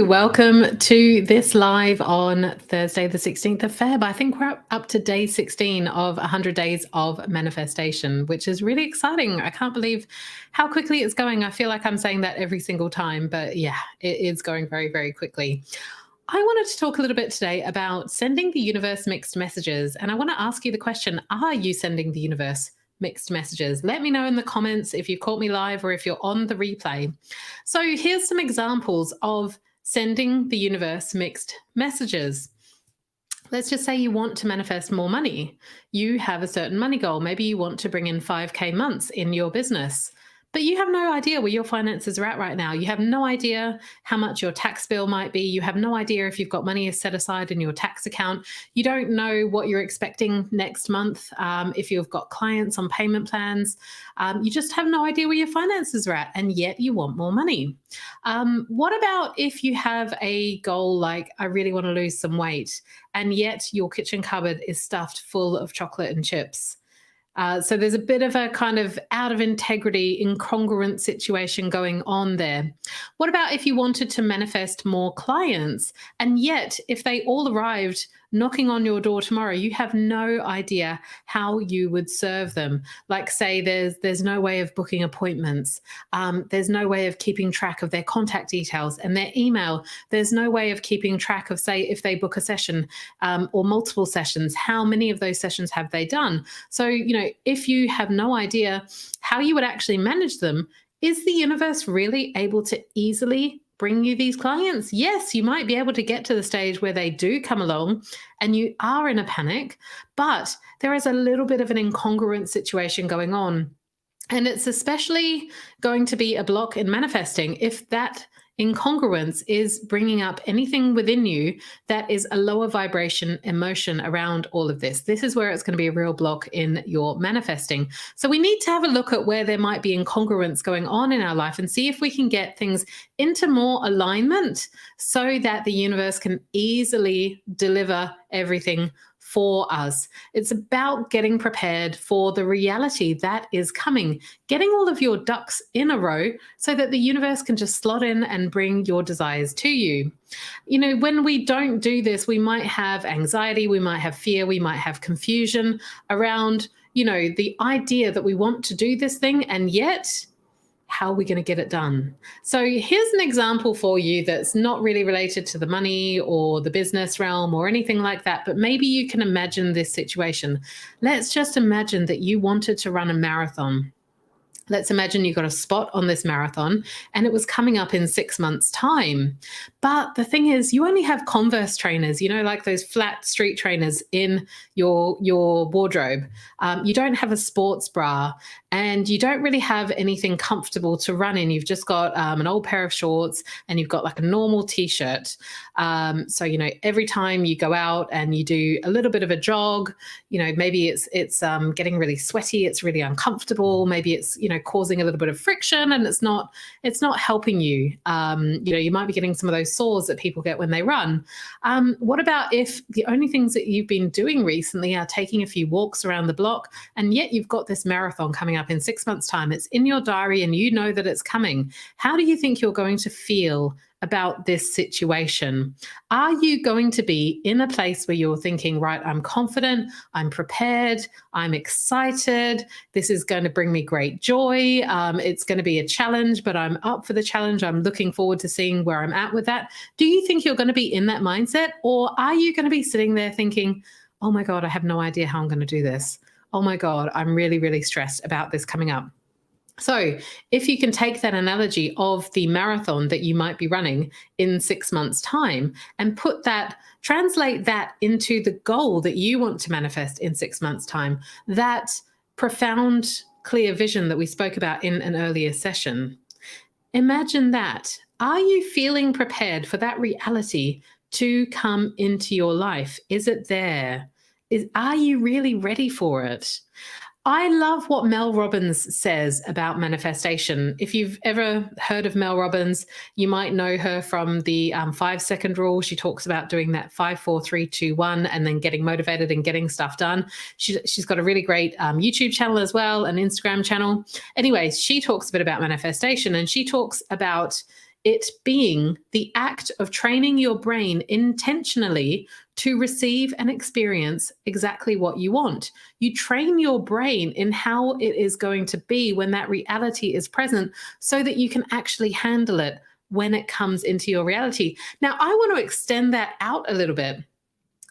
Welcome to this live on Thursday, the 16th of Feb. I think we're up to day 16 of 100 days of manifestation, which is really exciting. I can't believe how quickly it's going. I feel like I'm saying that every single time, but yeah, it is going very, very quickly. I wanted to talk a little bit today about sending the universe mixed messages. And I want to ask you the question, are you sending the universe mixed messages? Let me know in the comments if you've caught me live or if you're on the replay. So here's some examples of sending the universe mixed messages. Let's just say you want to manifest more money. You have a certain money goal. Maybe you want to bring in 5K months in your business, but you have no idea where your finances are at right now. You have no idea how much your tax bill might be. You have no idea if you've got money set aside in your tax account. You don't know what you're expecting next month. If you've got clients on payment plans, you just have no idea where your finances are at, and yet you want more money. What about if you have a goal like, I really want to lose some weight, and yet your kitchen cupboard is stuffed full of chocolate and chips? So there's a bit of a kind of out of integrity, incongruent situation going on there. What about if you wanted to manifest more clients, and yet if they all arrived knocking on your door tomorrow, you have no idea how you would serve them? Like, say there's no way of booking appointments. There's no way of keeping track of their contact details and their email. There's no way of keeping track of, say, if they book a session or multiple sessions, how many of those sessions have they done? So, if you have no idea how you would actually manage them, is the universe really able to easily bring you these clients? Yes, you might be able to get to the stage where they do come along and you are in a panic, but there is a little bit of an incongruent situation going on. And it's especially going to be a block in manifesting if that incongruence is bringing up anything within you that is a lower vibration emotion around all of this. This is where it's going to be a real block in your manifesting. So we need to have a look at where there might be incongruence going on in our life and see if we can get things into more alignment so that the universe can easily deliver everything for us. It's about getting prepared for the reality that is coming, getting all of your ducks in a row so that the universe can just slot in and bring your desires to you. When we don't do this, we might have anxiety, we might have fear, we might have confusion around, the idea that we want to do this thing, and yet how are we going to get it done? So here's an example for you that's not really related to the money or the business realm or anything like that, but maybe you can imagine this situation. Let's just imagine that you wanted to run a marathon. Let's imagine you got a spot on this marathon and it was coming up in 6 months' time. But the thing is, you only have Converse trainers, like those flat street trainers in your wardrobe. You don't have a sports bra and you don't really have anything comfortable to run in. You've just got an old pair of shorts and you've got like a normal t-shirt. So, every time you go out and you do a little bit of a jog, maybe it's getting really sweaty. It's really uncomfortable. Maybe it's, causing a little bit of friction and it's not helping you. You might be getting some of those sores that people get when they run. What about if the only things that you've been doing recently are taking a few walks around the block, and yet you've got this marathon coming up in 6 months' time? It's in your diary and you know that it's coming. How do you think you're going to feel about this situation? Are you going to be in a place where you're thinking, right, I'm confident, I'm prepared, I'm excited, this is going to bring me great joy, it's going to be a challenge, but I'm up for the challenge, I'm looking forward to seeing where I'm at with that? Do you think you're going to be in that mindset, or are you going to be sitting there thinking, oh my God, I have no idea how I'm going to do this. Oh my God, I'm really, really stressed about this coming up. So if you can take that analogy of the marathon that you might be running in 6 months' time and translate that into the goal that you want to manifest in 6 months' time, that profound, clear vision that we spoke about in an earlier session, imagine that. Are you feeling prepared for that reality to come into your life? Is it there? Are you really ready for it? I love what Mel Robbins says about manifestation. If you've ever heard of Mel Robbins, you might know her from the 5-second rule. She talks about doing that 5, 4, 3, 2, 1, and then getting motivated and getting stuff done. She's got a really great YouTube channel as well, an Instagram channel. Anyways, she talks a bit about manifestation, and she talks about it being the act of training your brain intentionally to receive and experience exactly what you want. You train your brain in how it is going to be when that reality is present so that you can actually handle it when it comes into your reality. Now, I want to extend that out a little bit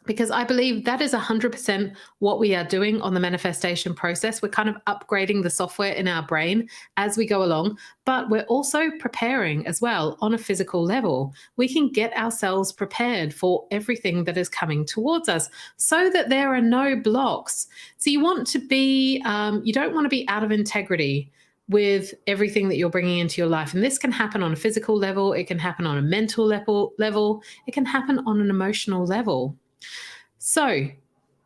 because I believe that is 100% what we are doing on the manifestation process. We're kind of upgrading the software in our brain as we go along, but we're also preparing as well on a physical level. We can get ourselves prepared for everything that is coming towards us so that there are no blocks. So you want to be, you don't want to be out of integrity with everything that you're bringing into your life. And this can happen on a physical level, it can happen on a mental level, it can happen on an emotional level. So,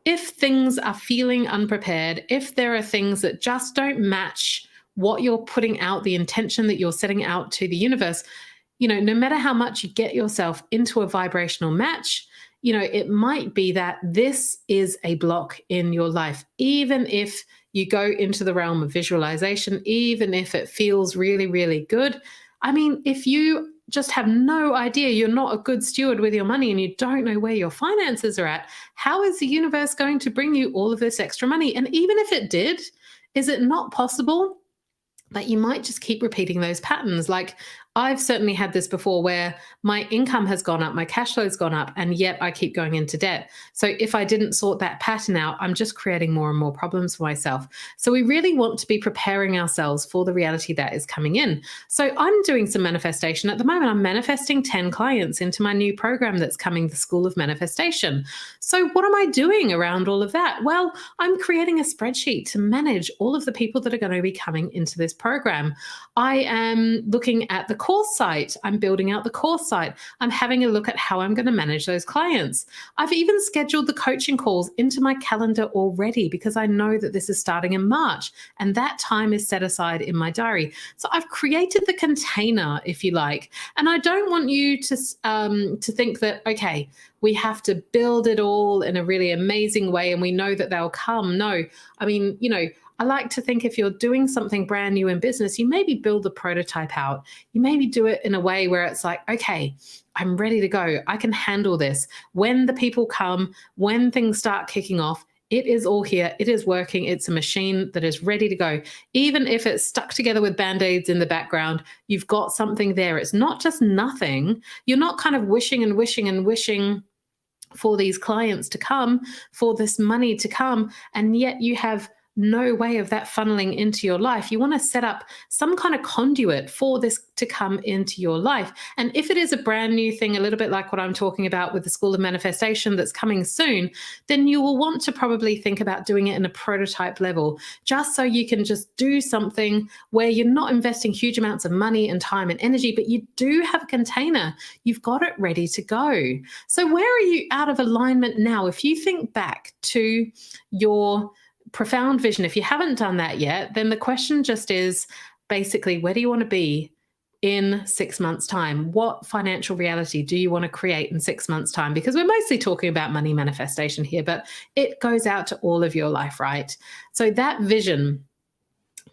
if things are feeling unprepared, if there are things that just don't match what you're putting out, the intention that you're setting out to the universe, no matter how much you get yourself into a vibrational match, it might be that this is a block in your life. Even if you go into the realm of visualization, even if it feels really, really good. I mean, if you just have no idea, you're not a good steward with your money and you don't know where your finances are at, how is the universe going to bring you all of this extra money? And even if it did, is it not possible that you might just keep repeating those patterns? Like, I've certainly had this before where my income has gone up, my cash flow has gone up, and yet I keep going into debt. So if I didn't sort that pattern out, I'm just creating more and more problems for myself. So we really want to be preparing ourselves for the reality that is coming in. So I'm doing some manifestation at the moment. I'm manifesting 10 clients into my new program that's coming, the School of Manifestation. So what am I doing around all of that? Well, I'm creating a spreadsheet to manage all of the people that are going to be coming into this program. I am looking at the course site. I'm building out the course site. I'm having a look at how I'm going to manage those clients. I've even scheduled the coaching calls into my calendar already because I know that this is starting in March and that time is set aside in my diary. So I've created the container, if you like, and I don't want you to think that, okay, we have to build it all in a really amazing way and we know that they'll come. No, I mean, I like to think if you're doing something brand new in business, you maybe build the prototype out. You maybe do it in a way where it's like, okay, I'm ready to go. I can handle this. When the people come, when things start kicking off, it is all here. It is working. It's a machine that is ready to go. Even if it's stuck together with Band-Aids in the background, you've got something there. It's not just nothing. You're not kind of wishing and wishing and wishing for these clients to come, for this money to come, and yet you have no way of that funneling into your life. You want to set up some kind of conduit for this to come into your life. And if it is a brand new thing, a little bit like what I'm talking about with the School of Manifestation that's coming soon, then you will want to probably think about doing it in a prototype level, just so you can just do something where you're not investing huge amounts of money and time and energy, but you do have a container. You've got it ready to go. So where are you out of alignment now? If you think back to your profound vision, if you haven't done that yet, then the question just is basically, where do you want to be in 6 months' time? What financial reality do you want to create in 6 months' time? Because we're mostly talking about money manifestation here, but it goes out to all of your life, right? So that vision,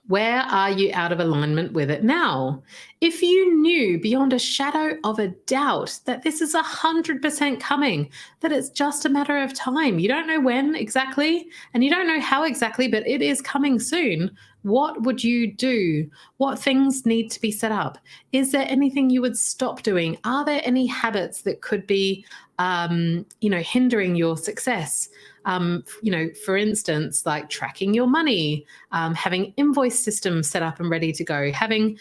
where are you out of alignment with it now? If you knew beyond a shadow of a doubt that this is 100% coming, that it's just a matter of time, you don't know when exactly, and you don't know how exactly, but it is coming soon, what would you do? What things need to be set up? Is there anything you would stop doing? Are there any habits that could be, hindering your success? For instance, like tracking your money, having invoice systems set up and ready to go, having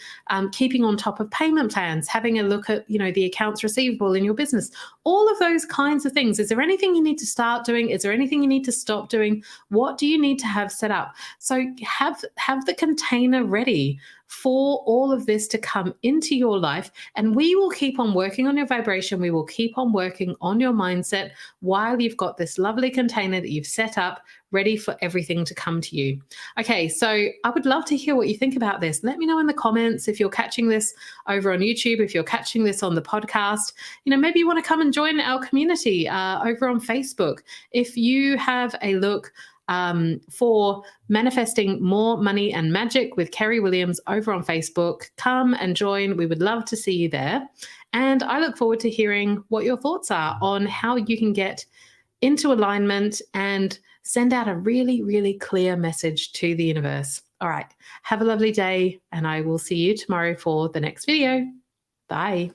keeping on top of payment plans, having a look at the accounts receivable in your business, all of those kinds of things. Is there anything you need to start doing? Is there anything you need to stop doing? What do you need to have set up? So have the container ready for all of this to come into your life, and we will keep on working on your vibration. We will keep on working on your mindset while you've got this lovely container that you've set up ready for everything to come to you. Okay, so I would love to hear what you think about this. Let me know in the comments if you're catching this over on YouTube, if you're catching this on the podcast. Maybe you want to come and join our community over on Facebook. If you have a look for Manifesting More Money and Magic with Kerry Williams over on Facebook. Come and join. We would love to see you there. And I look forward to hearing what your thoughts are on how you can get into alignment and send out a really, really clear message to the universe. All right. Have a lovely day, and I will see you tomorrow for the next video. Bye.